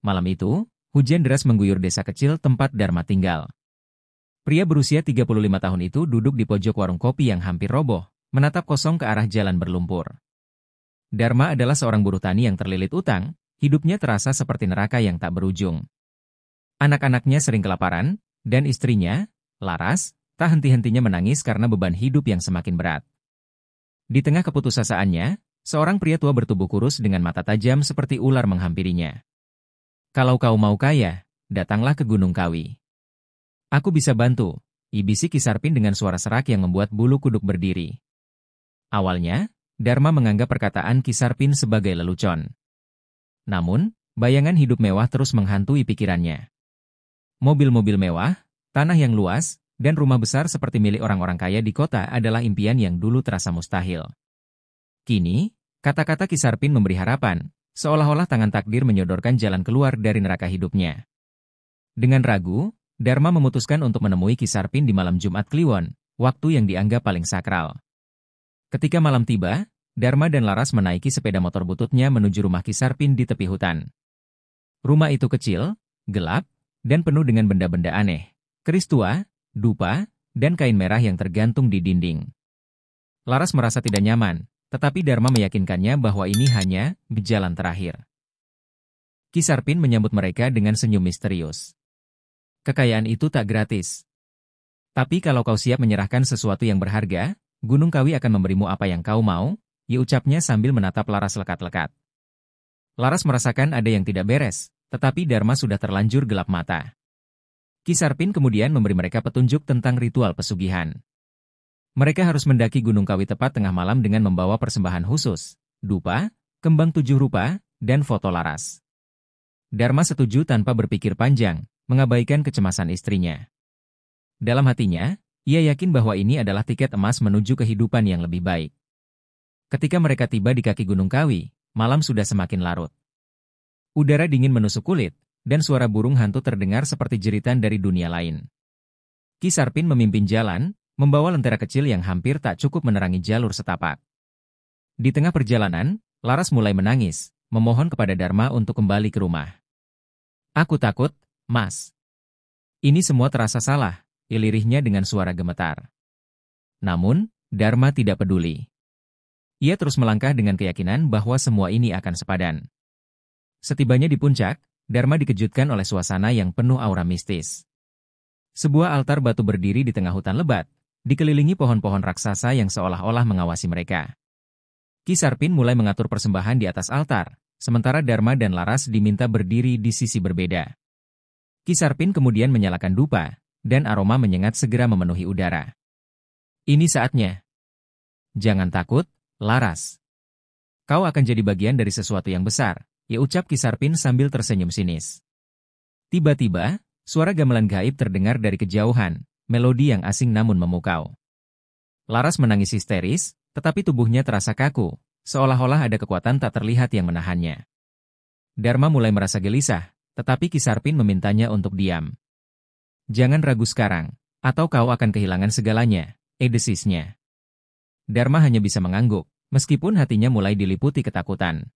Malam itu, hujan deras mengguyur desa kecil tempat Dharma tinggal. Pria berusia 35 tahun itu duduk di pojok warung kopi yang hampir roboh, menatap kosong ke arah jalan berlumpur. Dharma adalah seorang buruh tani yang terlilit utang, hidupnya terasa seperti neraka yang tak berujung. Anak-anaknya sering kelaparan, dan istrinya, Laras, tak henti-hentinya menangis karena beban hidup yang semakin berat. Di tengah keputusasaan seorang pria tua bertubuh kurus dengan mata tajam seperti ular menghampirinya. "Kalau kau mau kaya, datanglah ke Gunung Kawi. Aku bisa bantu," ibisi Kisarpin dengan suara serak yang membuat bulu kuduk berdiri. Awalnya, Dharma menganggap perkataan Kisarpin sebagai lelucon. Namun, bayangan hidup mewah terus menghantui pikirannya. Mobil-mobil mewah, tanah yang luas, dan rumah besar seperti milik orang-orang kaya di kota adalah impian yang dulu terasa mustahil. Kini, kata-kata Kisarpin memberi harapan, seolah-olah tangan takdir menyodorkan jalan keluar dari neraka hidupnya. Dengan ragu, Dharma memutuskan untuk menemui Kisarpin di malam Jumat Kliwon, waktu yang dianggap paling sakral. Ketika malam tiba, Dharma dan Laras menaiki sepeda motor bututnya menuju rumah Kisarpin di tepi hutan. Rumah itu kecil, gelap, dan penuh dengan benda-benda aneh, keris tua, dupa, dan kain merah yang tergantung di dinding. Laras merasa tidak nyaman, tetapi Dharma meyakinkannya bahwa ini hanya jalan terakhir. Kisarpin menyambut mereka dengan senyum misterius. "Kekayaan itu tak gratis. Tapi kalau kau siap menyerahkan sesuatu yang berharga, Gunung Kawi akan memberimu apa yang kau mau," ucapnya sambil menatap Laras lekat-lekat. Laras merasakan ada yang tidak beres, tetapi Dharma sudah terlanjur gelap mata. Kisarpin kemudian memberi mereka petunjuk tentang ritual pesugihan. Mereka harus mendaki Gunung Kawi tepat tengah malam dengan membawa persembahan khusus, dupa, kembang 7 rupa, dan foto Laras. Dharma setuju tanpa berpikir panjang, mengabaikan kecemasan istrinya. Dalam hatinya, ia yakin bahwa ini adalah tiket emas menuju kehidupan yang lebih baik. Ketika mereka tiba di kaki Gunung Kawi, malam sudah semakin larut. Udara dingin menusuk kulit, dan suara burung hantu terdengar seperti jeritan dari dunia lain. Kisarpin memimpin jalan, membawa lentera kecil yang hampir tak cukup menerangi jalur setapak. Di tengah perjalanan, Laras mulai menangis, memohon kepada Dharma untuk kembali ke rumah. "Aku takut, Mas. Ini semua terasa salah," ilirihnya dengan suara gemetar. Namun, Dharma tidak peduli. Ia terus melangkah dengan keyakinan bahwa semua ini akan sepadan. Setibanya di puncak, Dharma dikejutkan oleh suasana yang penuh aura mistis. Sebuah altar batu berdiri di tengah hutan lebat, dikelilingi pohon-pohon raksasa yang seolah-olah mengawasi mereka. Kisarpin mulai mengatur persembahan di atas altar, sementara Dharma dan Laras diminta berdiri di sisi berbeda. Kisarpin kemudian menyalakan dupa, dan aroma menyengat segera memenuhi udara. "Ini saatnya. Jangan takut, Laras. Kau akan jadi bagian dari sesuatu yang besar," ucap Kisarpin sambil tersenyum sinis. Tiba-tiba, suara gamelan gaib terdengar dari kejauhan, melodi yang asing namun memukau. Laras menangis histeris, tetapi tubuhnya terasa kaku, seolah-olah ada kekuatan tak terlihat yang menahannya. Dharma mulai merasa gelisah, tetapi Kisarpin memintanya untuk diam. "Jangan ragu sekarang, atau kau akan kehilangan segalanya," desisnya. Dharma hanya bisa mengangguk, meskipun hatinya mulai diliputi ketakutan.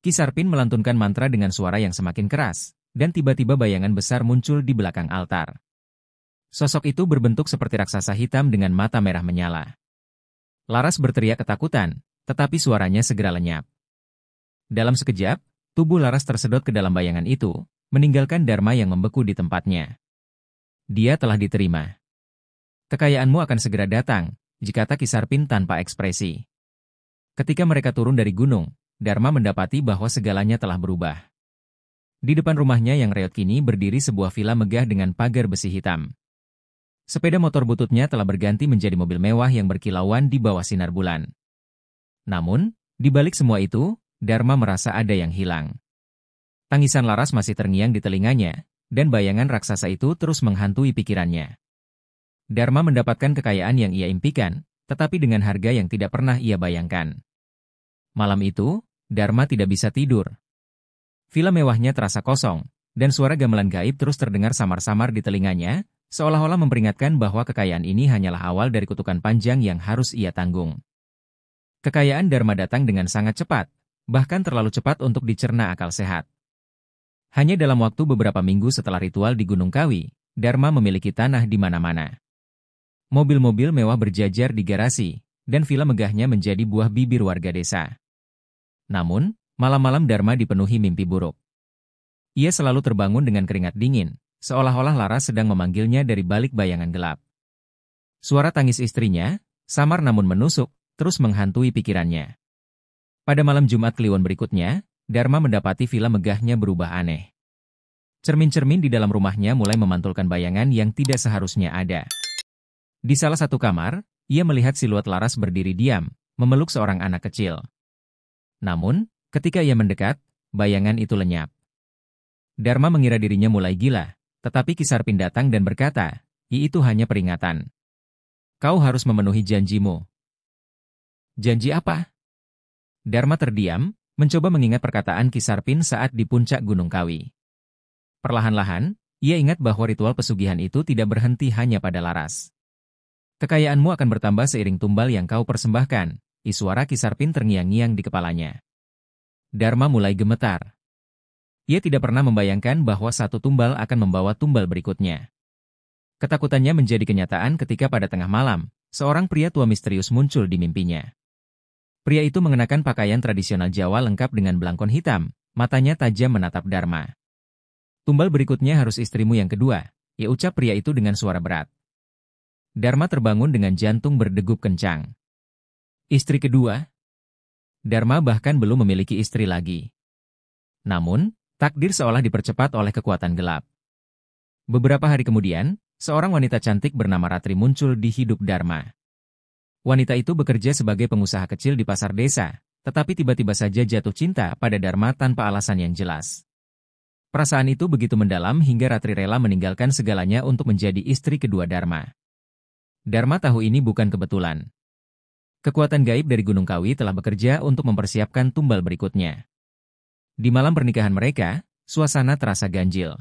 Kisarpin melantunkan mantra dengan suara yang semakin keras, dan tiba-tiba bayangan besar muncul di belakang altar. Sosok itu berbentuk seperti raksasa hitam dengan mata merah menyala. Laras berteriak ketakutan, tetapi suaranya segera lenyap. Dalam sekejap, tubuh Laras tersedot ke dalam bayangan itu, meninggalkan Dharma yang membeku di tempatnya. "Dia telah diterima. Kekayaanmu akan segera datang," kata Kisarpin tanpa ekspresi. Ketika mereka turun dari gunung, Dharma mendapati bahwa segalanya telah berubah. Di depan rumahnya yang reot kini berdiri sebuah villa megah dengan pagar besi hitam. Sepeda motor bututnya telah berganti menjadi mobil mewah yang berkilauan di bawah sinar bulan. Namun, di balik semua itu, Dharma merasa ada yang hilang. Tangisan Laras masih terngiang di telinganya, dan bayangan raksasa itu terus menghantui pikirannya. Dharma mendapatkan kekayaan yang ia impikan, tetapi dengan harga yang tidak pernah ia bayangkan. Malam itu, Dharma tidak bisa tidur. Villa mewahnya terasa kosong, dan suara gamelan gaib terus terdengar samar-samar di telinganya, seolah-olah memperingatkan bahwa kekayaan ini hanyalah awal dari kutukan panjang yang harus ia tanggung. Kekayaan Dharma datang dengan sangat cepat, bahkan terlalu cepat untuk dicerna akal sehat. Hanya dalam waktu beberapa minggu setelah ritual di Gunung Kawi, Dharma memiliki tanah di mana-mana. Mobil-mobil mewah berjajar di garasi, dan villa megahnya menjadi buah bibir warga desa. Namun, malam-malam Dharma dipenuhi mimpi buruk. Ia selalu terbangun dengan keringat dingin, seolah-olah Laras sedang memanggilnya dari balik bayangan gelap. Suara tangis istrinya, samar namun menusuk, terus menghantui pikirannya. Pada malam Jumat Kliwon berikutnya, Dharma mendapati villa megahnya berubah aneh. Cermin-cermin di dalam rumahnya mulai memantulkan bayangan yang tidak seharusnya ada. Di salah satu kamar, ia melihat siluet Laras berdiri diam, memeluk seorang anak kecil. Namun, ketika ia mendekat, bayangan itu lenyap. Dharma mengira dirinya mulai gila, tetapi Kisarpin datang dan berkata, itu hanya peringatan. Kau harus memenuhi janjimu. Janji apa? Dharma terdiam, mencoba mengingat perkataan Kisarpin saat di puncak Gunung Kawi. Perlahan-lahan, ia ingat bahwa ritual pesugihan itu tidak berhenti hanya pada Laras. Kekayaanmu akan bertambah seiring tumbal yang kau persembahkan, suara Kisarpin terngiang-ngiang di kepalanya. Dharma mulai gemetar. Ia tidak pernah membayangkan bahwa satu tumbal akan membawa tumbal berikutnya. Ketakutannya menjadi kenyataan ketika pada tengah malam, seorang pria tua misterius muncul di mimpinya. Pria itu mengenakan pakaian tradisional Jawa lengkap dengan belangkon hitam, matanya tajam menatap Dharma. Tumbal berikutnya harus istrimu yang kedua, ucap pria itu dengan suara berat. Dharma terbangun dengan jantung berdegup kencang. Istri kedua? Dharma bahkan belum memiliki istri lagi. Namun, takdir seolah dipercepat oleh kekuatan gelap. Beberapa hari kemudian, seorang wanita cantik bernama Ratri muncul di hidup Dharma. Wanita itu bekerja sebagai pengusaha kecil di pasar desa, tetapi tiba-tiba saja jatuh cinta pada Dharma tanpa alasan yang jelas. Perasaan itu begitu mendalam hingga Ratri rela meninggalkan segalanya untuk menjadi istri kedua Dharma. Dharma tahu ini bukan kebetulan. Kekuatan gaib dari Gunung Kawi telah bekerja untuk mempersiapkan tumbal berikutnya. Di malam pernikahan mereka, suasana terasa ganjil.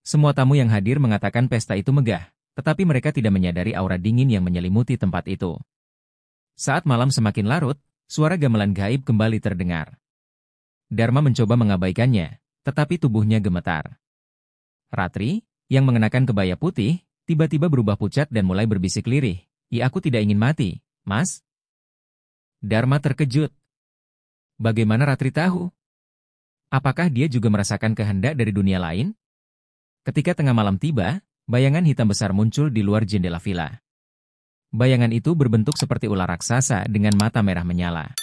Semua tamu yang hadir mengatakan pesta itu megah, tetapi mereka tidak menyadari aura dingin yang menyelimuti tempat itu. Saat malam semakin larut, suara gamelan gaib kembali terdengar. Dharma mencoba mengabaikannya, tetapi tubuhnya gemetar. Ratri, yang mengenakan kebaya putih, tiba-tiba berubah pucat dan mulai berbisik lirih. Aku tidak ingin mati, Mas. Dharma terkejut. Bagaimana Ratri tahu? Apakah dia juga merasakan kehendak dari dunia lain? Ketika tengah malam tiba, bayangan hitam besar muncul di luar jendela villa. Bayangan itu berbentuk seperti ular raksasa dengan mata merah menyala.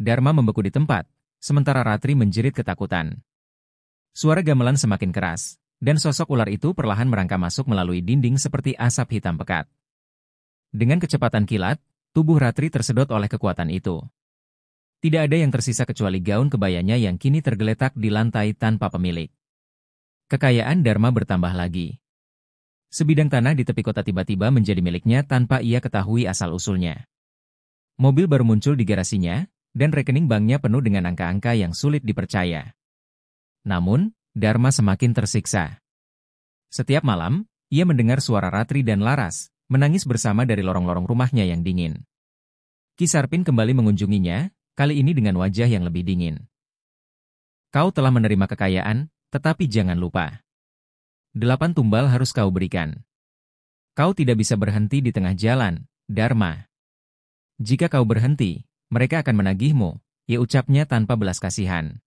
Dharma membeku di tempat, sementara Ratri menjerit ketakutan. Suara gamelan semakin keras, dan sosok ular itu perlahan merangkak masuk melalui dinding seperti asap hitam pekat. Dengan kecepatan kilat, tubuh Ratri tersedot oleh kekuatan itu. Tidak ada yang tersisa kecuali gaun kebayanya yang kini tergeletak di lantai tanpa pemilik. Kekayaan Dharma bertambah lagi. Sebidang tanah di tepi kota tiba-tiba menjadi miliknya tanpa ia ketahui asal-usulnya. Mobil baru muncul di garasinya, dan rekening banknya penuh dengan angka-angka yang sulit dipercaya. Namun, Dharma semakin tersiksa. Setiap malam, ia mendengar suara Ratri dan Laras, menangis bersama dari lorong-lorong rumahnya yang dingin. Kisarpin kembali mengunjunginya, kali ini dengan wajah yang lebih dingin. Kau telah menerima kekayaan, tetapi jangan lupa. 8 tumbal harus kau berikan. Kau tidak bisa berhenti di tengah jalan, Dharma. Jika kau berhenti, mereka akan menagihmu, ucapnya tanpa belas kasihan.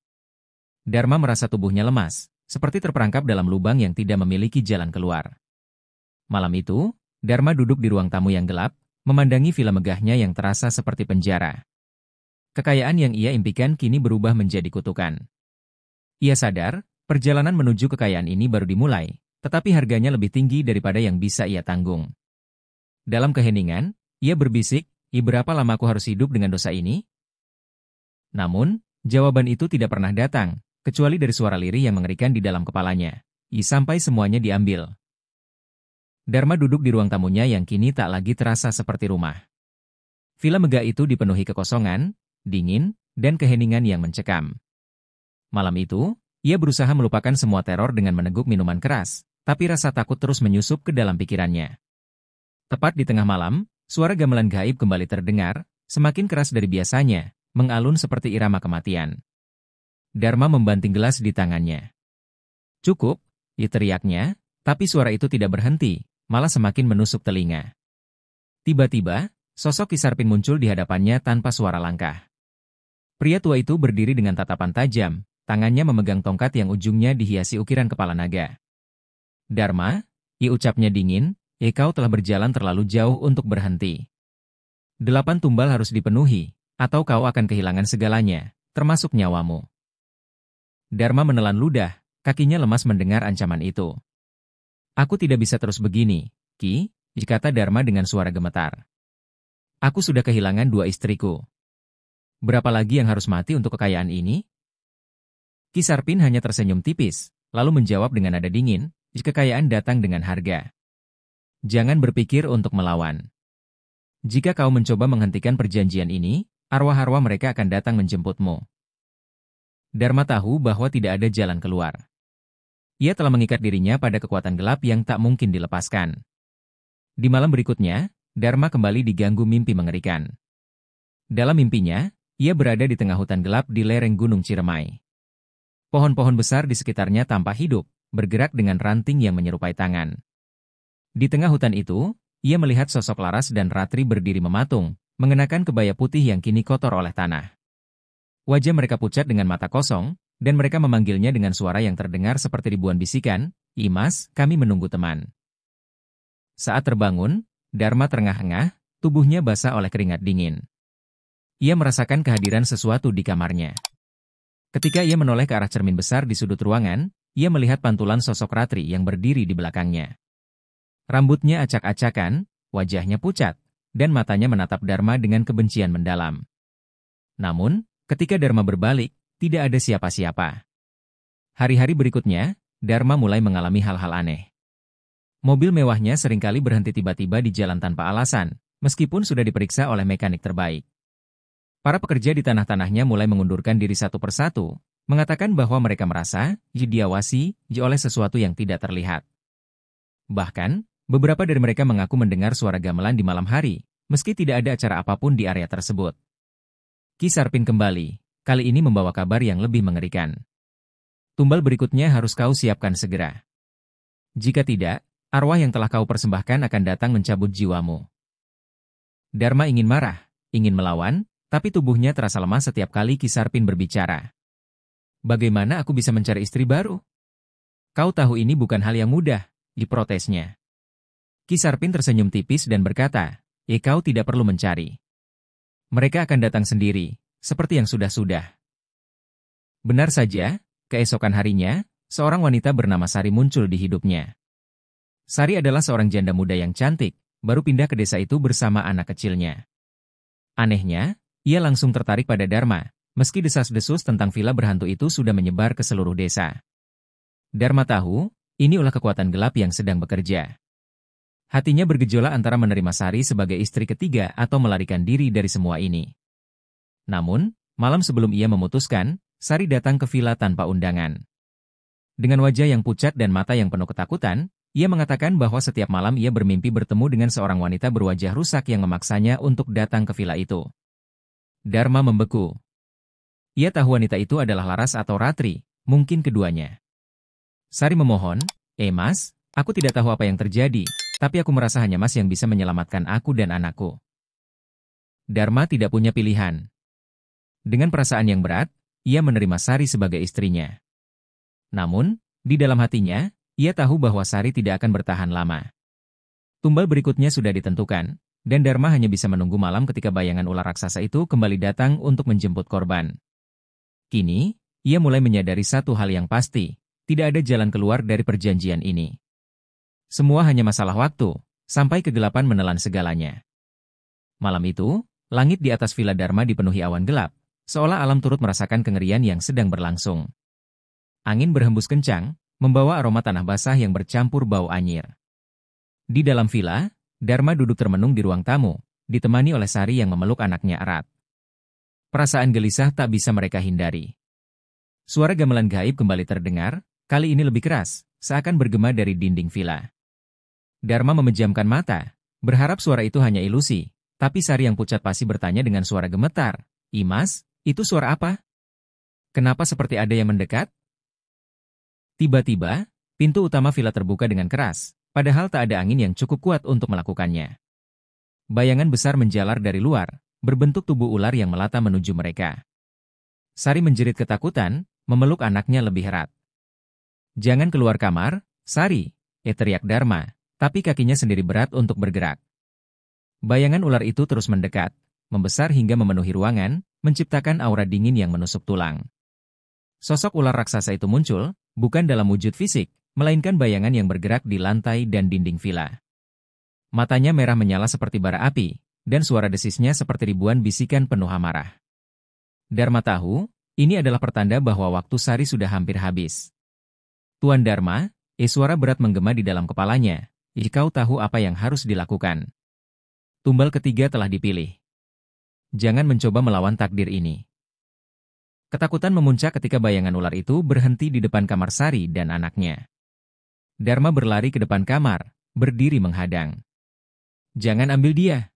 Dharma merasa tubuhnya lemas, seperti terperangkap dalam lubang yang tidak memiliki jalan keluar. Malam itu, Dharma duduk di ruang tamu yang gelap, memandangi villa megahnya yang terasa seperti penjara. Kekayaan yang ia impikan kini berubah menjadi kutukan. Ia sadar, perjalanan menuju kekayaan ini baru dimulai, tetapi harganya lebih tinggi daripada yang bisa ia tanggung. Dalam keheningan, ia berbisik, berapa lama aku harus hidup dengan dosa ini? Namun, jawaban itu tidak pernah datang, kecuali dari suara lirih yang mengerikan di dalam kepalanya. Sampai semuanya diambil. Dharma duduk di ruang tamunya yang kini tak lagi terasa seperti rumah. Villa megah itu dipenuhi kekosongan, dingin, dan keheningan yang mencekam. Malam itu, ia berusaha melupakan semua teror dengan meneguk minuman keras, tapi rasa takut terus menyusup ke dalam pikirannya. Tepat di tengah malam, suara gamelan gaib kembali terdengar, semakin keras dari biasanya, mengalun seperti irama kematian. Dharma membanting gelas di tangannya. Cukup, teriaknya, tapi suara itu tidak berhenti, malah semakin menusuk telinga. Tiba-tiba, sosok Ki Sarpin muncul di hadapannya tanpa suara langkah. Pria tua itu berdiri dengan tatapan tajam, tangannya memegang tongkat yang ujungnya dihiasi ukiran kepala naga. Dharma, ucapnya dingin, kau telah berjalan terlalu jauh untuk berhenti. 8 tumbal harus dipenuhi, atau kau akan kehilangan segalanya, termasuk nyawamu. Dharma menelan ludah, kakinya lemas mendengar ancaman itu. Aku tidak bisa terus begini, Ki, kata Dharma dengan suara gemetar. Aku sudah kehilangan 2 istriku. Berapa lagi yang harus mati untuk kekayaan ini? Ki Sarpin hanya tersenyum tipis, lalu menjawab dengan nada dingin, kekayaan datang dengan harga. Jangan berpikir untuk melawan. Jika kau mencoba menghentikan perjanjian ini, arwah-arwah mereka akan datang menjemputmu. Dharma tahu bahwa tidak ada jalan keluar. Ia telah mengikat dirinya pada kekuatan gelap yang tak mungkin dilepaskan. Di malam berikutnya, Dharma kembali diganggu mimpi mengerikan. Dalam mimpinya, ia berada di tengah hutan gelap di lereng Gunung Ciremai. Pohon-pohon besar di sekitarnya tampak hidup, bergerak dengan ranting yang menyerupai tangan. Di tengah hutan itu, ia melihat sosok Laras dan Ratri berdiri mematung, mengenakan kebaya putih yang kini kotor oleh tanah. Wajah mereka pucat dengan mata kosong, dan mereka memanggilnya dengan suara yang terdengar seperti ribuan bisikan, "Imas, kami menunggu teman." Saat terbangun, Dharma terengah-engah, tubuhnya basah oleh keringat dingin. Ia merasakan kehadiran sesuatu di kamarnya. Ketika ia menoleh ke arah cermin besar di sudut ruangan, ia melihat pantulan sosok Ratri yang berdiri di belakangnya. Rambutnya acak-acakan, wajahnya pucat, dan matanya menatap Dharma dengan kebencian mendalam. Namun, ketika Dharma berbalik, tidak ada siapa-siapa. Hari-hari berikutnya, Dharma mulai mengalami hal-hal aneh. Mobil mewahnya seringkali berhenti tiba-tiba di jalan tanpa alasan, meskipun sudah diperiksa oleh mekanik terbaik. Para pekerja di tanah-tanahnya mulai mengundurkan diri satu persatu, mengatakan bahwa mereka merasa diawasi oleh sesuatu yang tidak terlihat. Bahkan, beberapa dari mereka mengaku mendengar suara gamelan di malam hari, meski tidak ada acara apapun di area tersebut. Ki Sarpin kembali, kali ini membawa kabar yang lebih mengerikan. Tumbal berikutnya harus kau siapkan segera. Jika tidak, arwah yang telah kau persembahkan akan datang mencabut jiwamu. Dharma ingin marah, ingin melawan, tapi tubuhnya terasa lemah setiap kali Ki Sarpin berbicara. Bagaimana aku bisa mencari istri baru? Kau tahu ini bukan hal yang mudah, diprotesnya. Ki Sarpin tersenyum tipis dan berkata, kau tidak perlu mencari. Mereka akan datang sendiri, seperti yang sudah-sudah. Benar saja, keesokan harinya, seorang wanita bernama Sari muncul di hidupnya. Sari adalah seorang janda muda yang cantik, baru pindah ke desa itu bersama anak kecilnya. Anehnya, ia langsung tertarik pada Dharma, meski desas-desus tentang villa berhantu itu sudah menyebar ke seluruh desa. Dharma tahu, ini ulah kekuatan gelap yang sedang bekerja. Hatinya bergejolak antara menerima Sari sebagai istri ketiga atau melarikan diri dari semua ini. Namun, malam sebelum ia memutuskan, Sari datang ke villa tanpa undangan. Dengan wajah yang pucat dan mata yang penuh ketakutan, ia mengatakan bahwa setiap malam ia bermimpi bertemu dengan seorang wanita berwajah rusak yang memaksanya untuk datang ke villa itu. Dharma membeku. Ia tahu wanita itu adalah Laras atau Ratri, mungkin keduanya. Sari memohon, Mas, aku tidak tahu apa yang terjadi, tapi aku merasa hanya Mas yang bisa menyelamatkan aku dan anakku. Dharma tidak punya pilihan. Dengan perasaan yang berat, ia menerima Sari sebagai istrinya. Namun, di dalam hatinya, ia tahu bahwa Sari tidak akan bertahan lama. Tumbal berikutnya sudah ditentukan, dan Dharma hanya bisa menunggu malam ketika bayangan ular raksasa itu kembali datang untuk menjemput korban. Kini, ia mulai menyadari satu hal yang pasti, tidak ada jalan keluar dari perjanjian ini. Semua hanya masalah waktu, sampai kegelapan menelan segalanya. Malam itu, langit di atas villa Dharma dipenuhi awan gelap, seolah alam turut merasakan kengerian yang sedang berlangsung. Angin berhembus kencang, membawa aroma tanah basah yang bercampur bau anyir. Di dalam villa, Dharma duduk termenung di ruang tamu, ditemani oleh Sari yang memeluk anaknya erat. Perasaan gelisah tak bisa mereka hindari. Suara gamelan gaib kembali terdengar, kali ini lebih keras, seakan bergema dari dinding villa. Dharma memejamkan mata, berharap suara itu hanya ilusi, tapi Sari yang pucat pasti bertanya dengan suara gemetar, Mas, itu suara apa? Kenapa seperti ada yang mendekat? Tiba-tiba, pintu utama villa terbuka dengan keras, padahal tak ada angin yang cukup kuat untuk melakukannya. Bayangan besar menjalar dari luar, berbentuk tubuh ular yang melata menuju mereka. Sari menjerit ketakutan, memeluk anaknya lebih erat. "Jangan keluar kamar, Sari," teriak Dharma, tapi kakinya sendiri berat untuk bergerak. Bayangan ular itu terus mendekat, membesar hingga memenuhi ruangan, menciptakan aura dingin yang menusuk tulang. Sosok ular raksasa itu muncul, bukan dalam wujud fisik, melainkan bayangan yang bergerak di lantai dan dinding villa. Matanya merah menyala seperti bara api, dan suara desisnya seperti ribuan bisikan penuh amarah. Dharma tahu, ini adalah pertanda bahwa waktu Sari sudah hampir habis. "Tuan Dharma," suara berat menggema di dalam kepalanya, "kau tahu apa yang harus dilakukan. Tumbal ketiga telah dipilih. Jangan mencoba melawan takdir ini." Ketakutan memuncak ketika bayangan ular itu berhenti di depan kamar Sari dan anaknya. Dharma berlari ke depan kamar, berdiri menghadang. "Jangan ambil dia.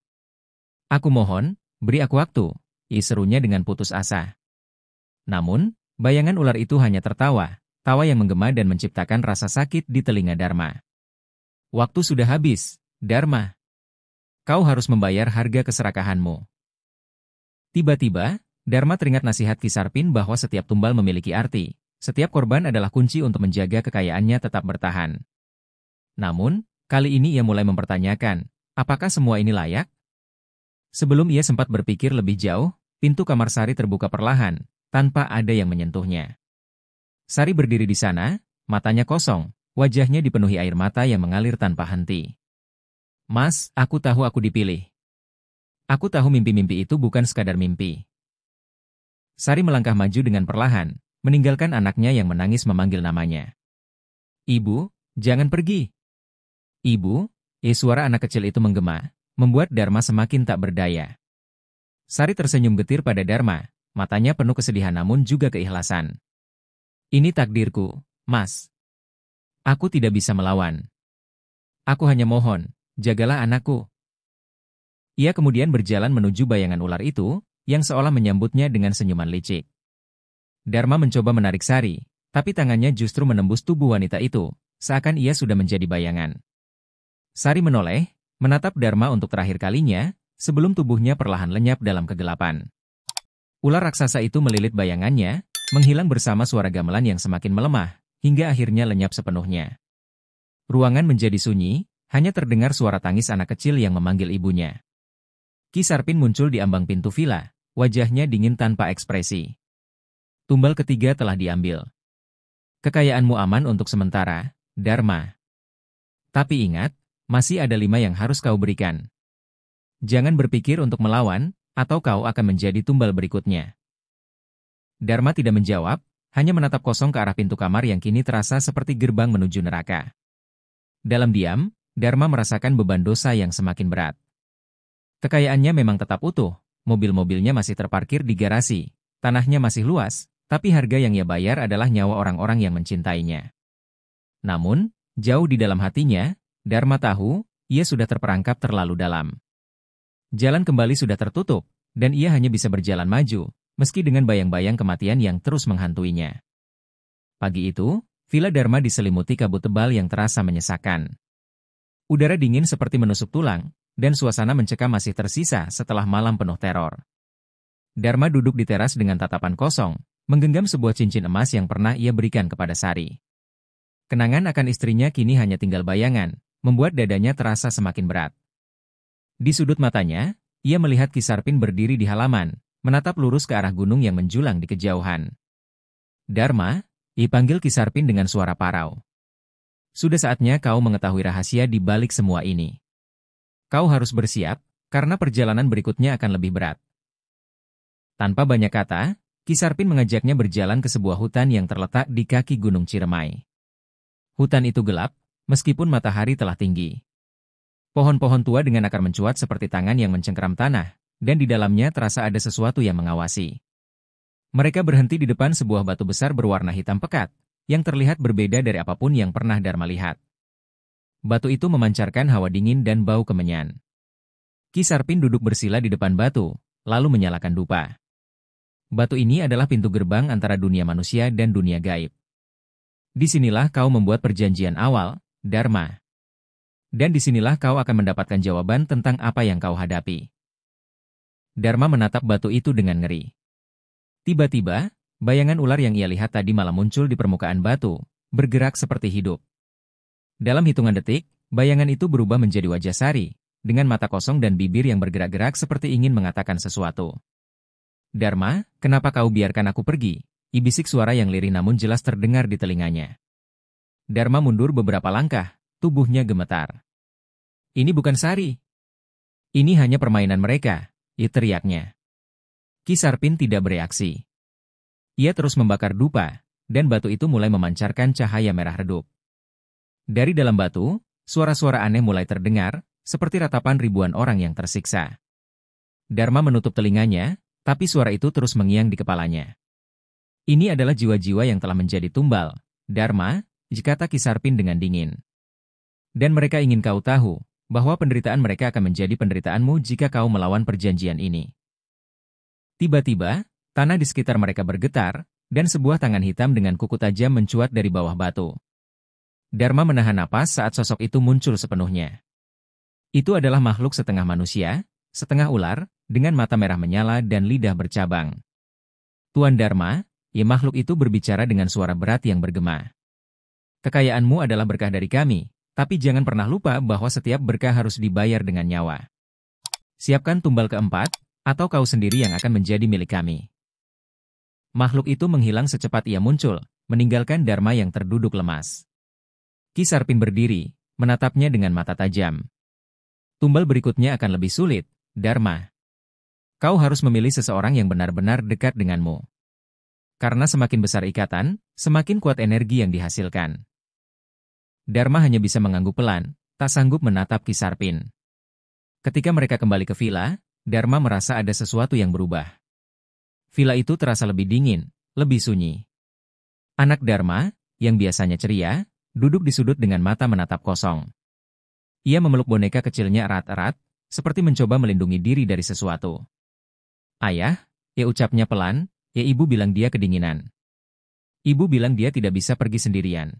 Aku mohon, beri aku waktu," serunya dengan putus asa. Namun, bayangan ular itu hanya tertawa, tawa yang menggema dan menciptakan rasa sakit di telinga Dharma. "Waktu sudah habis, Dharma. Kau harus membayar harga keserakahanmu." Tiba-tiba, Dharma teringat nasihat Ki Sarpin bahwa setiap tumbal memiliki arti, setiap korban adalah kunci untuk menjaga kekayaannya tetap bertahan. Namun, kali ini ia mulai mempertanyakan, apakah semua ini layak? Sebelum ia sempat berpikir lebih jauh, pintu kamar Sari terbuka perlahan, tanpa ada yang menyentuhnya. Sari berdiri di sana, matanya kosong, wajahnya dipenuhi air mata yang mengalir tanpa henti. "Mas, aku tahu aku dipilih. Aku tahu mimpi-mimpi itu bukan sekadar mimpi." Sari melangkah maju dengan perlahan, meninggalkan anaknya yang menangis memanggil namanya. "Ibu, jangan pergi." "Ibu," suara anak kecil itu menggema, membuat Dharma semakin tak berdaya. Sari tersenyum getir pada Dharma, matanya penuh kesedihan namun juga keikhlasan. "Ini takdirku, Mas. Aku tidak bisa melawan. Aku hanya mohon, jagalah anakku." Ia kemudian berjalan menuju bayangan ular itu, yang seolah menyambutnya dengan senyuman licik. Dharma mencoba menarik Sari, tapi tangannya justru menembus tubuh wanita itu, seakan ia sudah menjadi bayangan. Sari menoleh, menatap Dharma untuk terakhir kalinya, sebelum tubuhnya perlahan lenyap dalam kegelapan. Ular raksasa itu melilit bayangannya, menghilang bersama suara gamelan yang semakin melemah, hingga akhirnya lenyap sepenuhnya. Ruangan menjadi sunyi, hanya terdengar suara tangis anak kecil yang memanggil ibunya. Ki Sarpin muncul di ambang pintu villa, wajahnya dingin tanpa ekspresi. "Tumbal ketiga telah diambil. Kekayaanmu aman untuk sementara, Dharma. Tapi ingat, masih ada 5 yang harus kau berikan. Jangan berpikir untuk melawan, atau kau akan menjadi tumbal berikutnya." Dharma tidak menjawab, hanya menatap kosong ke arah pintu kamar yang kini terasa seperti gerbang menuju neraka. Dalam diam, Dharma merasakan beban dosa yang semakin berat. Kekayaannya memang tetap utuh, mobil-mobilnya masih terparkir di garasi, tanahnya masih luas, tapi harga yang ia bayar adalah nyawa orang-orang yang mencintainya. Namun, jauh di dalam hatinya, Dharma tahu, ia sudah terperangkap terlalu dalam. Jalan kembali sudah tertutup, dan ia hanya bisa berjalan maju, meski dengan bayang-bayang kematian yang terus menghantuinya. Pagi itu, villa Dharma diselimuti kabut tebal yang terasa menyesakkan. Udara dingin seperti menusuk tulang, dan suasana mencekam masih tersisa setelah malam penuh teror. Dharma duduk di teras dengan tatapan kosong, menggenggam sebuah cincin emas yang pernah ia berikan kepada Sari. Kenangan akan istrinya kini hanya tinggal bayangan, membuat dadanya terasa semakin berat. Di sudut matanya, ia melihat Ki Sarpin berdiri di halaman, menatap lurus ke arah gunung yang menjulang di kejauhan. "Dharma," dipanggil Ki Sarpin dengan suara parau. "Sudah saatnya kau mengetahui rahasia di balik semua ini. Kau harus bersiap, karena perjalanan berikutnya akan lebih berat." Tanpa banyak kata, Ki Sarpin mengajaknya berjalan ke sebuah hutan yang terletak di kaki Gunung Ciremai. Hutan itu gelap, meskipun matahari telah tinggi. Pohon-pohon tua dengan akar mencuat seperti tangan yang mencengkeram tanah, dan di dalamnya terasa ada sesuatu yang mengawasi. Mereka berhenti di depan sebuah batu besar berwarna hitam pekat, yang terlihat berbeda dari apapun yang pernah Dharma lihat. Batu itu memancarkan hawa dingin dan bau kemenyan. Ki Sarpin duduk bersila di depan batu, lalu menyalakan dupa. Batu ini adalah pintu gerbang antara dunia manusia dan dunia gaib. Disinilah kau membuat perjanjian awal, Dharma. Dan disinilah kau akan mendapatkan jawaban tentang apa yang kau hadapi. Dharma menatap batu itu dengan ngeri. Tiba-tiba, bayangan ular yang ia lihat tadi malam muncul di permukaan batu, bergerak seperti hidup. Dalam hitungan detik, bayangan itu berubah menjadi wajah Sari, dengan mata kosong dan bibir yang bergerak-gerak seperti ingin mengatakan sesuatu. Dharma, kenapa kau biarkan aku pergi? Ibisik suara yang lirih namun jelas terdengar di telinganya. Dharma mundur beberapa langkah, tubuhnya gemetar. Ini bukan Sari. Ini hanya permainan mereka, teriaknya. Ki Sarpin tidak bereaksi. Ia terus membakar dupa, dan batu itu mulai memancarkan cahaya merah redup. Dari dalam batu, suara-suara aneh mulai terdengar, seperti ratapan ribuan orang yang tersiksa. Dharma menutup telinganya, tapi suara itu terus mengiang di kepalanya. Ini adalah jiwa-jiwa yang telah menjadi tumbal, Dharma, kata Ki Sarpin dengan dingin. Dan mereka ingin kau tahu, bahwa penderitaan mereka akan menjadi penderitaanmu jika kau melawan perjanjian ini. Tiba-tiba, tanah di sekitar mereka bergetar, dan sebuah tangan hitam dengan kuku tajam mencuat dari bawah batu. Dharma menahan napas saat sosok itu muncul sepenuhnya. Itu adalah makhluk setengah manusia, setengah ular, dengan mata merah menyala dan lidah bercabang. Tuan Dharma, makhluk itu berbicara dengan suara berat yang bergema. Kekayaanmu adalah berkah dari kami, tapi jangan pernah lupa bahwa setiap berkah harus dibayar dengan nyawa. Siapkan tumbal keempat, atau kau sendiri yang akan menjadi milik kami. Makhluk itu menghilang secepat ia muncul, meninggalkan Dharma yang terduduk lemas. Ki Sarpin berdiri, menatapnya dengan mata tajam. Tumbal berikutnya akan lebih sulit, Dharma. Kau harus memilih seseorang yang benar-benar dekat denganmu. Karena semakin besar ikatan, semakin kuat energi yang dihasilkan. Dharma hanya bisa mengangguk pelan, tak sanggup menatap Ki Sarpin. Ketika mereka kembali ke villa, Dharma merasa ada sesuatu yang berubah. Villa itu terasa lebih dingin, lebih sunyi. Anak Dharma, yang biasanya ceria, duduk di sudut dengan mata menatap kosong. Ia memeluk boneka kecilnya erat-erat, seperti mencoba melindungi diri dari sesuatu. Ayah, ucapnya pelan, ibu bilang dia kedinginan. Ibu bilang dia tidak bisa pergi sendirian.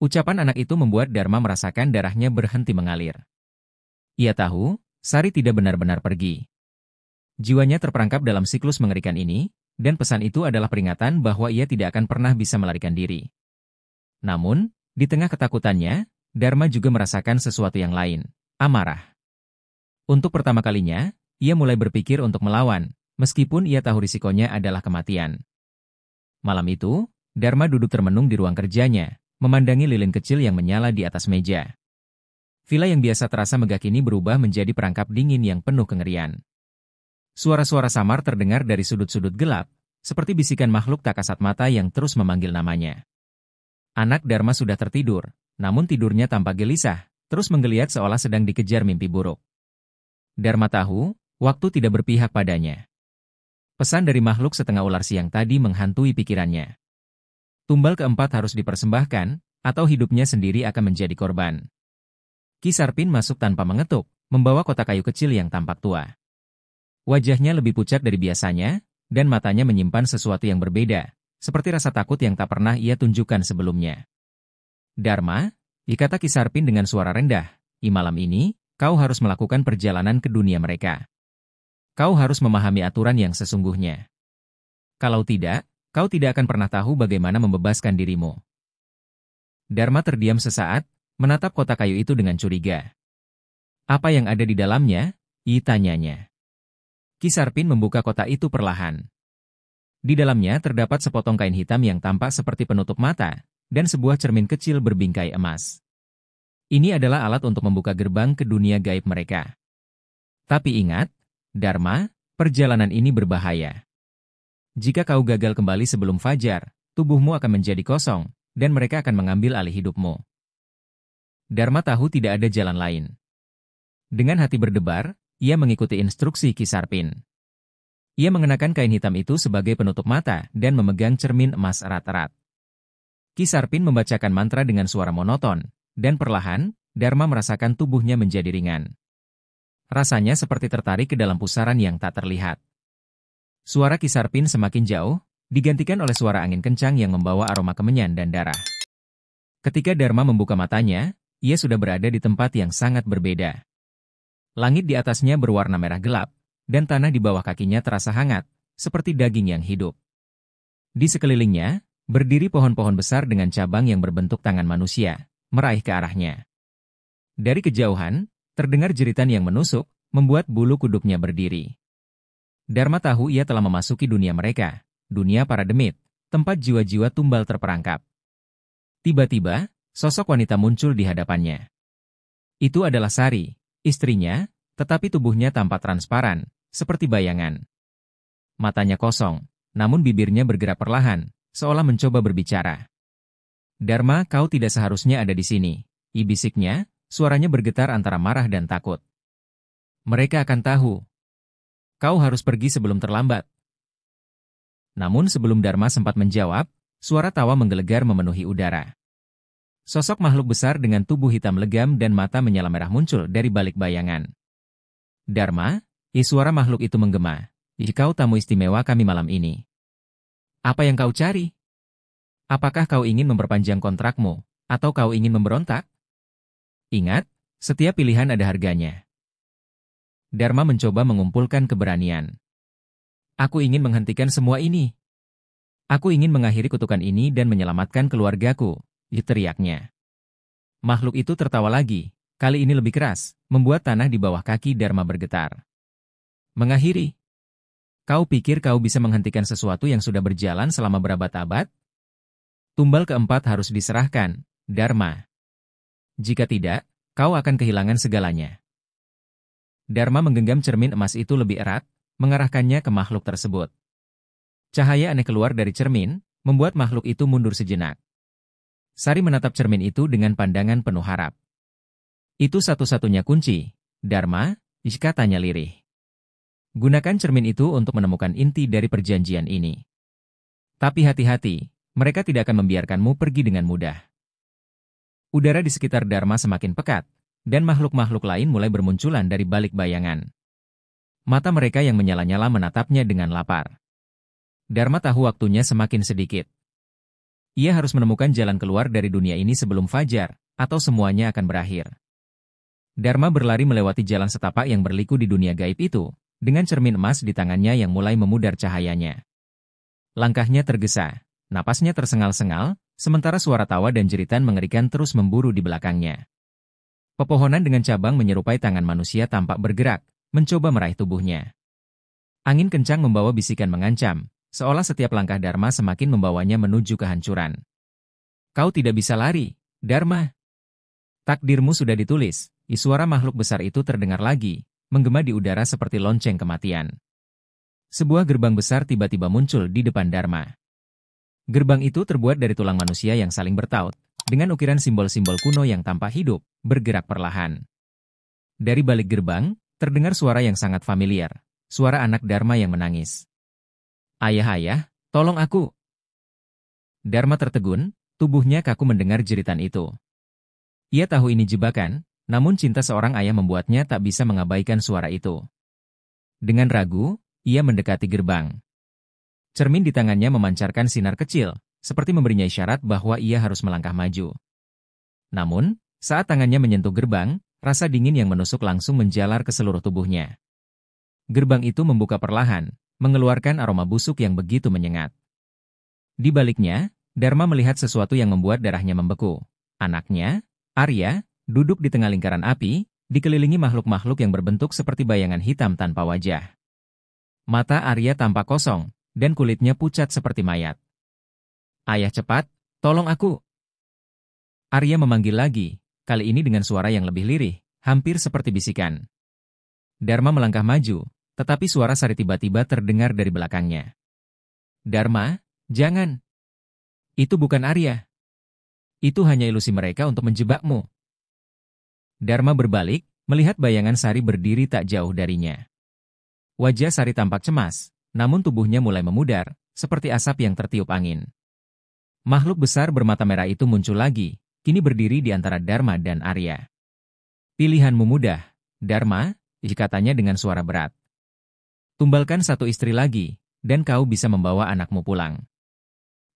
Ucapan anak itu membuat Dharma merasakan darahnya berhenti mengalir. Ia tahu, Sari tidak benar-benar pergi. Jiwanya terperangkap dalam siklus mengerikan ini, dan pesan itu adalah peringatan bahwa ia tidak akan pernah bisa melarikan diri. Namun, di tengah ketakutannya, Dharma juga merasakan sesuatu yang lain, amarah. Untuk pertama kalinya, ia mulai berpikir untuk melawan, meskipun ia tahu risikonya adalah kematian. Malam itu, Dharma duduk termenung di ruang kerjanya, memandangi lilin kecil yang menyala di atas meja. Villa yang biasa terasa megah kini berubah menjadi perangkap dingin yang penuh kengerian. Suara-suara samar terdengar dari sudut-sudut gelap, seperti bisikan makhluk tak kasat mata yang terus memanggil namanya. Anak Dharma sudah tertidur, namun tidurnya tampak gelisah, terus menggeliat seolah sedang dikejar mimpi buruk. Dharma tahu, waktu tidak berpihak padanya. Pesan dari makhluk setengah ular siang tadi menghantui pikirannya. Tumbal keempat harus dipersembahkan, atau hidupnya sendiri akan menjadi korban. Ki Sarpin masuk tanpa mengetuk, membawa kotak kayu kecil yang tampak tua. Wajahnya lebih pucat dari biasanya, dan matanya menyimpan sesuatu yang berbeda, seperti rasa takut yang tak pernah ia tunjukkan sebelumnya. Dharma, kata Ki Sarpin dengan suara rendah, malam ini, kau harus melakukan perjalanan ke dunia mereka. Kau harus memahami aturan yang sesungguhnya. Kalau tidak, kau tidak akan pernah tahu bagaimana membebaskan dirimu. Dharma terdiam sesaat, menatap kotak kayu itu dengan curiga. Apa yang ada di dalamnya? Tanyanya. Ki Sarpin membuka kotak itu perlahan. Di dalamnya terdapat sepotong kain hitam yang tampak seperti penutup mata, dan sebuah cermin kecil berbingkai emas. Ini adalah alat untuk membuka gerbang ke dunia gaib mereka. Tapi ingat, Dharma, perjalanan ini berbahaya. Jika kau gagal kembali sebelum fajar, tubuhmu akan menjadi kosong, dan mereka akan mengambil alih hidupmu. Dharma tahu tidak ada jalan lain. Dengan hati berdebar, ia mengikuti instruksi Ki Sarpin. Ia mengenakan kain hitam itu sebagai penutup mata dan memegang cermin emas erat-erat. Ki Sarpin membacakan mantra dengan suara monoton, dan perlahan, Dharma merasakan tubuhnya menjadi ringan. Rasanya seperti tertarik ke dalam pusaran yang tak terlihat. Suara Ki Sarpin semakin jauh, digantikan oleh suara angin kencang yang membawa aroma kemenyan dan darah. Ketika Dharma membuka matanya, ia sudah berada di tempat yang sangat berbeda. Langit di atasnya berwarna merah gelap, dan tanah di bawah kakinya terasa hangat, seperti daging yang hidup. Di sekelilingnya, berdiri pohon-pohon besar dengan cabang yang berbentuk tangan manusia, meraih ke arahnya. Dari kejauhan, terdengar jeritan yang menusuk, membuat bulu kuduknya berdiri. Dharma tahu ia telah memasuki dunia mereka, dunia para demit, tempat jiwa-jiwa tumbal terperangkap. Tiba-tiba, sosok wanita muncul di hadapannya. Itu adalah Sari, istrinya, tetapi tubuhnya tampak transparan, seperti bayangan. Matanya kosong, namun bibirnya bergerak perlahan, seolah mencoba berbicara. Dharma, kau tidak seharusnya ada di sini, bisiknya, suaranya bergetar antara marah dan takut. Mereka akan tahu. Kau harus pergi sebelum terlambat. Namun sebelum Dharma sempat menjawab, suara tawa menggelegar memenuhi udara. Sosok makhluk besar dengan tubuh hitam legam dan mata menyala merah muncul dari balik bayangan. Dharma, suara makhluk itu menggema. Kau tamu istimewa kami malam ini. Apa yang kau cari? Apakah kau ingin memperpanjang kontrakmu, atau kau ingin memberontak? Ingat, setiap pilihan ada harganya. Dharma mencoba mengumpulkan keberanian. Aku ingin menghentikan semua ini. Aku ingin mengakhiri kutukan ini dan menyelamatkan keluargaku, teriaknya. Makhluk itu tertawa lagi, kali ini lebih keras, membuat tanah di bawah kaki Dharma bergetar. Mengakhiri? Kau pikir kau bisa menghentikan sesuatu yang sudah berjalan selama berabad-abad? Tumbal keempat harus diserahkan, Dharma. Jika tidak, kau akan kehilangan segalanya. Dharma menggenggam cermin emas itu lebih erat, mengarahkannya ke makhluk tersebut. Cahaya aneh keluar dari cermin, membuat makhluk itu mundur sejenak. Sari menatap cermin itu dengan pandangan penuh harap. Itu satu-satunya kunci, Dharma, katanya lirih. Gunakan cermin itu untuk menemukan inti dari perjanjian ini. Tapi hati-hati, mereka tidak akan membiarkanmu pergi dengan mudah. Udara di sekitar Dharma semakin pekat, dan makhluk-makhluk lain mulai bermunculan dari balik bayangan. Mata mereka yang menyala-nyala menatapnya dengan lapar. Dharma tahu waktunya semakin sedikit. Ia harus menemukan jalan keluar dari dunia ini sebelum fajar, atau semuanya akan berakhir. Dharma berlari melewati jalan setapak yang berliku di dunia gaib itu, dengan cermin emas di tangannya yang mulai memudar cahayanya. Langkahnya tergesa, napasnya tersengal-sengal, sementara suara tawa dan jeritan mengerikan terus memburu di belakangnya. Pepohonan dengan cabang menyerupai tangan manusia tampak bergerak, mencoba meraih tubuhnya. Angin kencang membawa bisikan mengancam, seolah setiap langkah Dharma semakin membawanya menuju kehancuran. Kau tidak bisa lari, Dharma. Takdirmu sudah ditulis, suara makhluk besar itu terdengar lagi, menggema di udara seperti lonceng kematian. Sebuah gerbang besar tiba-tiba muncul di depan Dharma. Gerbang itu terbuat dari tulang manusia yang saling bertaut, dengan ukiran simbol-simbol kuno yang tampak hidup, bergerak perlahan. Dari balik gerbang, terdengar suara yang sangat familiar, suara anak Dharma yang menangis. Ayah, tolong aku. Dharma tertegun, tubuhnya kaku mendengar jeritan itu. Ia tahu ini jebakan, namun cinta seorang ayah membuatnya tak bisa mengabaikan suara itu. Dengan ragu, ia mendekati gerbang. Cermin di tangannya memancarkan sinar kecil, seperti memberinya isyarat bahwa ia harus melangkah maju. Namun, saat tangannya menyentuh gerbang, rasa dingin yang menusuk langsung menjalar ke seluruh tubuhnya. Gerbang itu membuka perlahan, mengeluarkan aroma busuk yang begitu menyengat. Di baliknya, Dharma melihat sesuatu yang membuat darahnya membeku. Anaknya, Arya, duduk di tengah lingkaran api, dikelilingi makhluk-makhluk yang berbentuk seperti bayangan hitam tanpa wajah. Mata Arya tampak kosong, dan kulitnya pucat seperti mayat. Ayah cepat, tolong aku. Arya memanggil lagi, kali ini dengan suara yang lebih lirih, hampir seperti bisikan. Dharma melangkah maju, tetapi suara Sari tiba-tiba terdengar dari belakangnya. Dharma, jangan. Itu bukan Arya. Itu hanya ilusi mereka untuk menjebakmu. Dharma berbalik, melihat bayangan Sari berdiri tak jauh darinya. Wajah Sari tampak cemas, namun tubuhnya mulai memudar, seperti asap yang tertiup angin. Makhluk besar bermata merah itu muncul lagi, kini berdiri di antara Dharma dan Arya. Pilihanmu mudah, Dharma, katanya dengan suara berat. Tumbalkan satu istri lagi, dan kau bisa membawa anakmu pulang.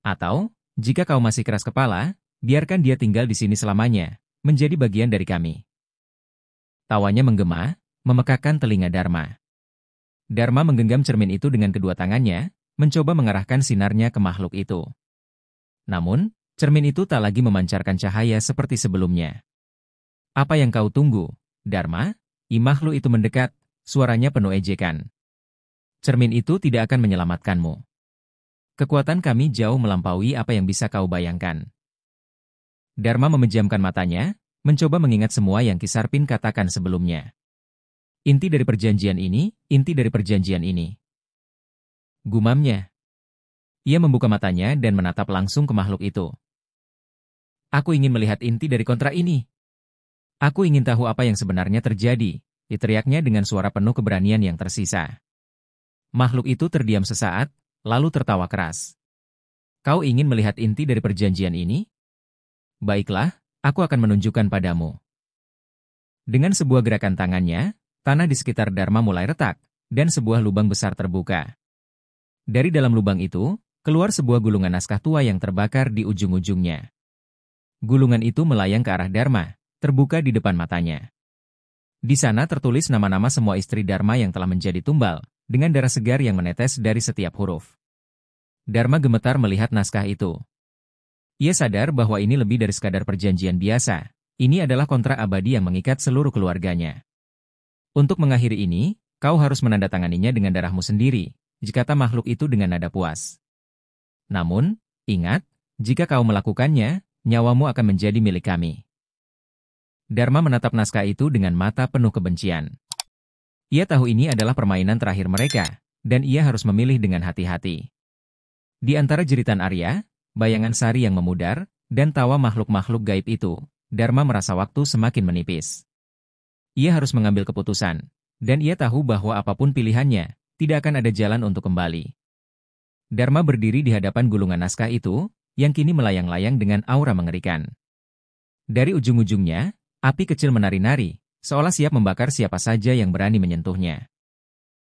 Atau, jika kau masih keras kepala, biarkan dia tinggal di sini selamanya, menjadi bagian dari kami. Tawanya menggema, memekakkan telinga Dharma. Dharma menggenggam cermin itu dengan kedua tangannya, mencoba mengarahkan sinarnya ke makhluk itu. Namun, cermin itu tak lagi memancarkan cahaya seperti sebelumnya. Apa yang kau tunggu, Dharma? Makhluk itu mendekat, suaranya penuh ejekan. Cermin itu tidak akan menyelamatkanmu. Kekuatan kami jauh melampaui apa yang bisa kau bayangkan. Dharma memejamkan matanya, mencoba mengingat semua yang Kisarpin katakan sebelumnya. Inti dari perjanjian ini, inti dari perjanjian ini. Gumamnya. Ia membuka matanya dan menatap langsung ke makhluk itu. Aku ingin melihat inti dari kontrak ini. Aku ingin tahu apa yang sebenarnya terjadi, diteriaknya dengan suara penuh keberanian yang tersisa. Makhluk itu terdiam sesaat, lalu tertawa keras. Kau ingin melihat inti dari perjanjian ini? Baiklah, aku akan menunjukkan padamu. Dengan sebuah gerakan tangannya, tanah di sekitar Dharma mulai retak, dan sebuah lubang besar terbuka. Dari dalam lubang itu, keluar sebuah gulungan naskah tua yang terbakar di ujung-ujungnya. Gulungan itu melayang ke arah Dharma, terbuka di depan matanya. Di sana tertulis nama-nama semua istri Dharma yang telah menjadi tumbal, dengan darah segar yang menetes dari setiap huruf. Dharma gemetar melihat naskah itu. Ia sadar bahwa ini lebih dari sekadar perjanjian biasa. Ini adalah kontrak abadi yang mengikat seluruh keluarganya. Untuk mengakhiri ini, kau harus menandatanganinya dengan darahmu sendiri, kata makhluk itu dengan nada puas. Namun, ingat, jika kau melakukannya, nyawamu akan menjadi milik kami. Dharma menatap naskah itu dengan mata penuh kebencian. Ia tahu ini adalah permainan terakhir mereka, dan ia harus memilih dengan hati-hati. Di antara jeritan Arya, bayangan Sari yang memudar, dan tawa makhluk-makhluk gaib itu, Dharma merasa waktu semakin menipis. Ia harus mengambil keputusan, dan ia tahu bahwa apapun pilihannya, tidak akan ada jalan untuk kembali. Dharma berdiri di hadapan gulungan naskah itu, yang kini melayang-layang dengan aura mengerikan. Dari ujung-ujungnya, api kecil menari-nari, seolah siap membakar siapa saja yang berani menyentuhnya.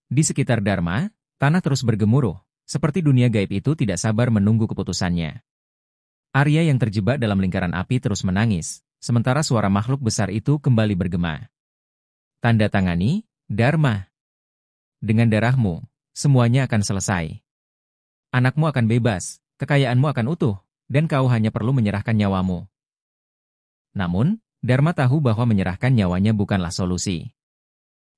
Di sekitar Dharma, tanah terus bergemuruh, seperti dunia gaib itu tidak sabar menunggu keputusannya. Arya yang terjebak dalam lingkaran api terus menangis, sementara suara makhluk besar itu kembali bergema. Tanda tangani, Dharma. Dengan darahmu, semuanya akan selesai. Anakmu akan bebas, kekayaanmu akan utuh, dan kau hanya perlu menyerahkan nyawamu. Namun, Dharma tahu bahwa menyerahkan nyawanya bukanlah solusi.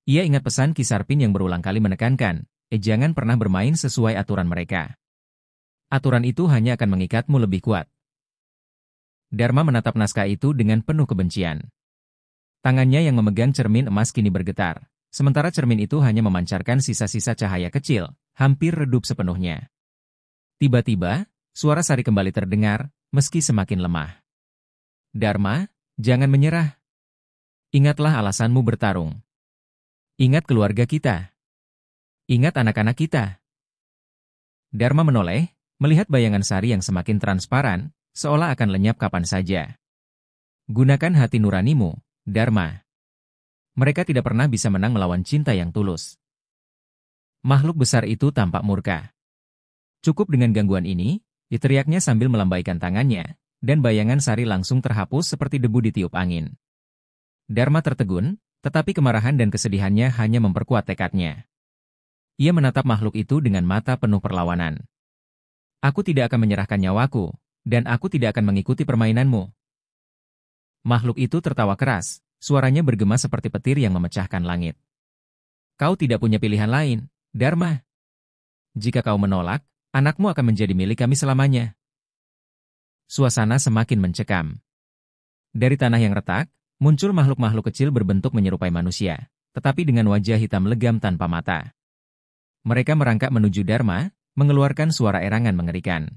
Ia ingat pesan Kisarpin yang berulang kali menekankan, jangan pernah bermain sesuai aturan mereka. Aturan itu hanya akan mengikatmu lebih kuat. Dharma menatap naskah itu dengan penuh kebencian. Tangannya yang memegang cermin emas kini bergetar, sementara cermin itu hanya memancarkan sisa-sisa cahaya kecil, hampir redup sepenuhnya. Tiba-tiba, suara Sari kembali terdengar, meski semakin lemah. Dharma, jangan menyerah. Ingatlah alasanmu bertarung. Ingat keluarga kita. Ingat anak-anak kita. Dharma menoleh, melihat bayangan Sari yang semakin transparan, seolah akan lenyap kapan saja. Gunakan hati nuranimu, Dharma. Mereka tidak pernah bisa menang melawan cinta yang tulus. Makhluk besar itu tampak murka. Cukup dengan gangguan ini, diteriaknya sambil melambaikan tangannya, dan bayangan Sari langsung terhapus seperti debu ditiup angin. Dharma tertegun, tetapi kemarahan dan kesedihannya hanya memperkuat tekadnya. Ia menatap makhluk itu dengan mata penuh perlawanan. Aku tidak akan menyerahkan nyawaku, dan aku tidak akan mengikuti permainanmu. Makhluk itu tertawa keras, suaranya bergema seperti petir yang memecahkan langit. Kau tidak punya pilihan lain, Dharma. Jika kau menolak, anakmu akan menjadi milik kami selamanya. Suasana semakin mencekam. Dari tanah yang retak, muncul makhluk-makhluk kecil berbentuk menyerupai manusia, tetapi dengan wajah hitam legam tanpa mata. Mereka merangkak menuju Dharma, mengeluarkan suara erangan mengerikan.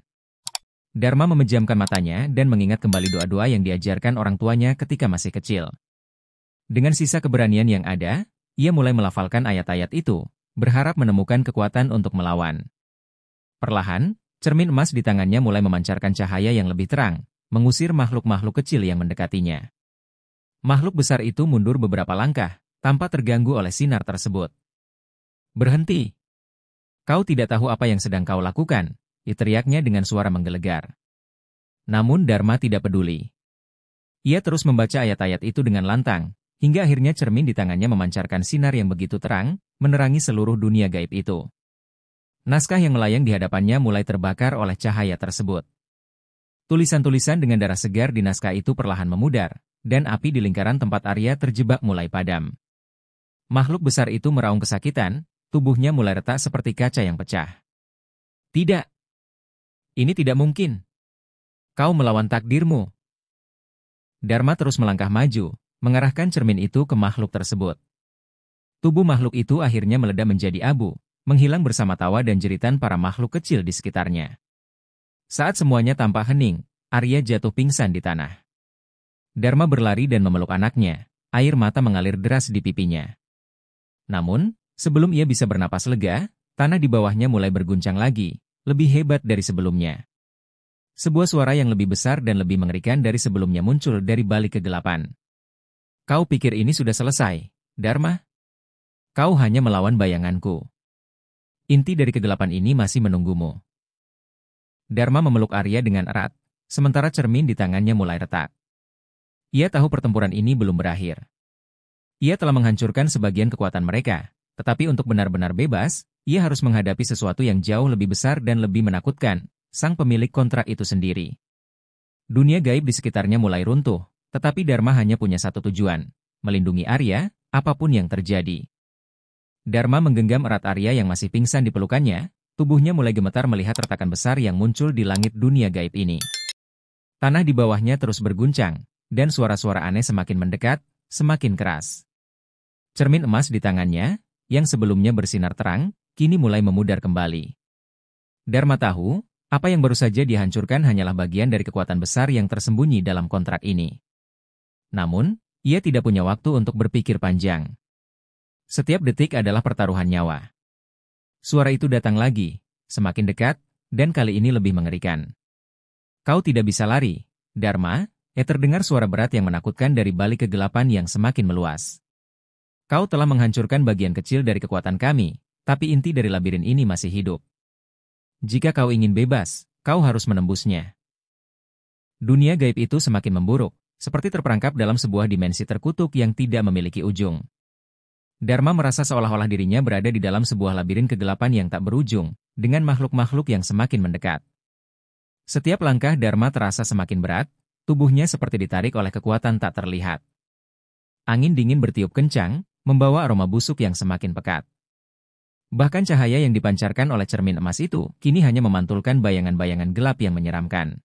Dharma memejamkan matanya dan mengingat kembali doa-doa yang diajarkan orang tuanya ketika masih kecil. Dengan sisa keberanian yang ada, ia mulai melafalkan ayat-ayat itu, berharap menemukan kekuatan untuk melawan. Perlahan, cermin emas di tangannya mulai memancarkan cahaya yang lebih terang, mengusir makhluk-makhluk kecil yang mendekatinya. Makhluk besar itu mundur beberapa langkah, tanpa terganggu oleh sinar tersebut. Berhenti! Kau tidak tahu apa yang sedang kau lakukan, teriaknya dengan suara menggelegar. Namun Dharma tidak peduli. Ia terus membaca ayat-ayat itu dengan lantang, hingga akhirnya cermin di tangannya memancarkan sinar yang begitu terang, menerangi seluruh dunia gaib itu. Naskah yang melayang di hadapannya mulai terbakar oleh cahaya tersebut. Tulisan-tulisan dengan darah segar di naskah itu perlahan memudar, dan api di lingkaran tempat Arya terjebak mulai padam. Makhluk besar itu meraung kesakitan, tubuhnya mulai retak seperti kaca yang pecah. Tidak. Ini tidak mungkin. Kau melawan takdirmu. Dharma terus melangkah maju, mengarahkan cermin itu ke makhluk tersebut. Tubuh makhluk itu akhirnya meledak menjadi abu, menghilang bersama tawa dan jeritan para makhluk kecil di sekitarnya. Saat semuanya tampak hening, Arya jatuh pingsan di tanah. Dharma berlari dan memeluk anaknya, air mata mengalir deras di pipinya. Namun, sebelum ia bisa bernapas lega, tanah di bawahnya mulai berguncang lagi, lebih hebat dari sebelumnya. Sebuah suara yang lebih besar dan lebih mengerikan dari sebelumnya muncul dari balik kegelapan. Kau pikir ini sudah selesai, Dharma? Kau hanya melawan bayanganku. Inti dari kegelapan ini masih menunggumu. Dharma memeluk Arya dengan erat, sementara cermin di tangannya mulai retak. Ia tahu pertempuran ini belum berakhir. Ia telah menghancurkan sebagian kekuatan mereka, tetapi untuk benar-benar bebas, ia harus menghadapi sesuatu yang jauh lebih besar dan lebih menakutkan, sang pemilik kontrak itu sendiri. Dunia gaib di sekitarnya mulai runtuh, tetapi Dharma hanya punya satu tujuan, melindungi Arya, apapun yang terjadi. Dharma menggenggam erat Arya yang masih pingsan di pelukannya, tubuhnya mulai gemetar melihat retakan besar yang muncul di langit dunia gaib ini. Tanah di bawahnya terus berguncang, dan suara-suara aneh semakin mendekat, semakin keras. Cermin emas di tangannya, yang sebelumnya bersinar terang, kini mulai memudar kembali. Dharma tahu, apa yang baru saja dihancurkan hanyalah bagian dari kekuatan besar yang tersembunyi dalam kontrak ini. Namun, ia tidak punya waktu untuk berpikir panjang. Setiap detik adalah pertaruhan nyawa. Suara itu datang lagi, semakin dekat, dan kali ini lebih mengerikan. Kau tidak bisa lari, Dharma, terdengar suara berat yang menakutkan dari balik kegelapan yang semakin meluas. Kau telah menghancurkan bagian kecil dari kekuatan kami, tapi inti dari labirin ini masih hidup. Jika kau ingin bebas, kau harus menembusnya. Dunia gaib itu semakin memburuk, seperti terperangkap dalam sebuah dimensi terkutuk yang tidak memiliki ujung. Dharma merasa seolah-olah dirinya berada di dalam sebuah labirin kegelapan yang tak berujung, dengan makhluk-makhluk yang semakin mendekat. Setiap langkah Dharma terasa semakin berat, tubuhnya seperti ditarik oleh kekuatan tak terlihat. Angin dingin bertiup kencang, membawa aroma busuk yang semakin pekat. Bahkan cahaya yang dipancarkan oleh cermin emas itu, kini hanya memantulkan bayangan-bayangan gelap yang menyeramkan.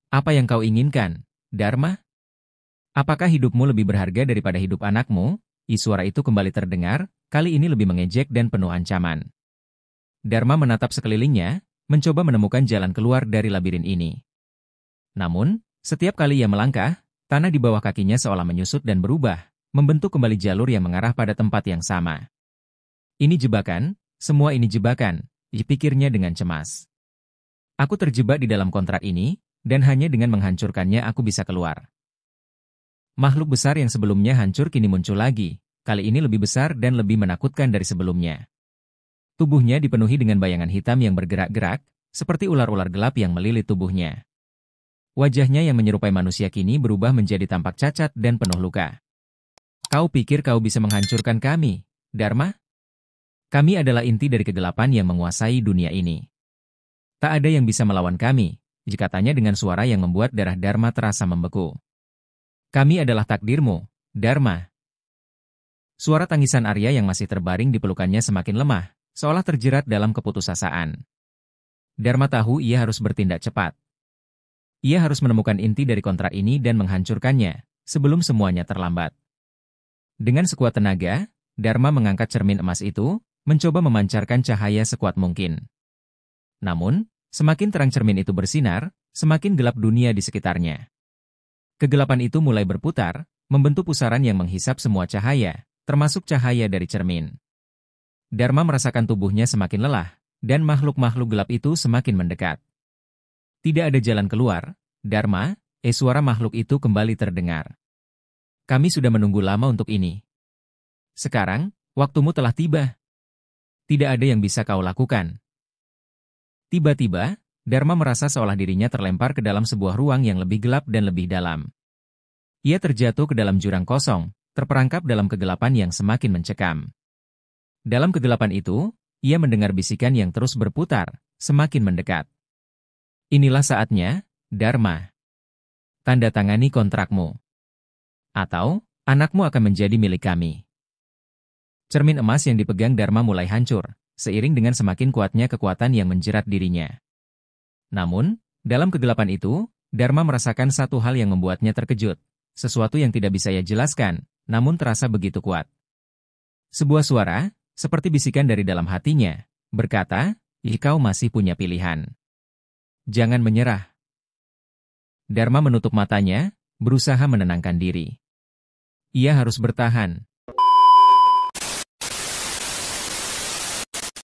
Apa yang kau inginkan, Dharma? Apakah hidupmu lebih berharga daripada hidup anakmu? Suara itu kembali terdengar, kali ini lebih mengejek dan penuh ancaman. Dharma menatap sekelilingnya, mencoba menemukan jalan keluar dari labirin ini. Namun, setiap kali ia melangkah, tanah di bawah kakinya seolah menyusut dan berubah, membentuk kembali jalur yang mengarah pada tempat yang sama. Ini jebakan, semua ini jebakan, pikirnya dengan cemas. Aku terjebak di dalam kontrak ini, dan hanya dengan menghancurkannya aku bisa keluar. Makhluk besar yang sebelumnya hancur kini muncul lagi, kali ini lebih besar dan lebih menakutkan dari sebelumnya. Tubuhnya dipenuhi dengan bayangan hitam yang bergerak-gerak, seperti ular-ular gelap yang melilit tubuhnya. Wajahnya yang menyerupai manusia kini berubah menjadi tampak cacat dan penuh luka. Kau pikir kau bisa menghancurkan kami, Dharma? Kami adalah inti dari kegelapan yang menguasai dunia ini. Tak ada yang bisa melawan kami, katanya dengan suara yang membuat darah Dharma terasa membeku. Kami adalah takdirmu, Dharma. Suara tangisan Arya yang masih terbaring di pelukannya semakin lemah, seolah terjerat dalam keputusasaan. Dharma tahu ia harus bertindak cepat. Ia harus menemukan inti dari kontrak ini dan menghancurkannya, sebelum semuanya terlambat. Dengan sekuat tenaga, Dharma mengangkat cermin emas itu, mencoba memancarkan cahaya sekuat mungkin. Namun, semakin terang cermin itu bersinar, semakin gelap dunia di sekitarnya. Kegelapan itu mulai berputar, membentuk pusaran yang menghisap semua cahaya, termasuk cahaya dari cermin. Dharma merasakan tubuhnya semakin lelah, dan makhluk-makhluk gelap itu semakin mendekat. Tidak ada jalan keluar, Dharma, suara makhluk itu kembali terdengar. Kami sudah menunggu lama untuk ini. Sekarang, waktumu telah tiba. Tidak ada yang bisa kau lakukan. Tiba-tiba, Dharma merasa seolah dirinya terlempar ke dalam sebuah ruang yang lebih gelap dan lebih dalam. Ia terjatuh ke dalam jurang kosong, terperangkap dalam kegelapan yang semakin mencekam. Dalam kegelapan itu, ia mendengar bisikan yang terus berputar, semakin mendekat. Inilah saatnya, Dharma. Tanda tangani kontrakmu. Atau, anakmu akan menjadi milik kami. Cermin emas yang dipegang Dharma mulai hancur, seiring dengan semakin kuatnya kekuatan yang menjerat dirinya. Namun, dalam kegelapan itu, Dharma merasakan satu hal yang membuatnya terkejut. Sesuatu yang tidak bisa ia jelaskan, namun terasa begitu kuat. Sebuah suara, seperti bisikan dari dalam hatinya, berkata, "Kau masih punya pilihan. Jangan menyerah." Dharma menutup matanya, berusaha menenangkan diri. Ia harus bertahan,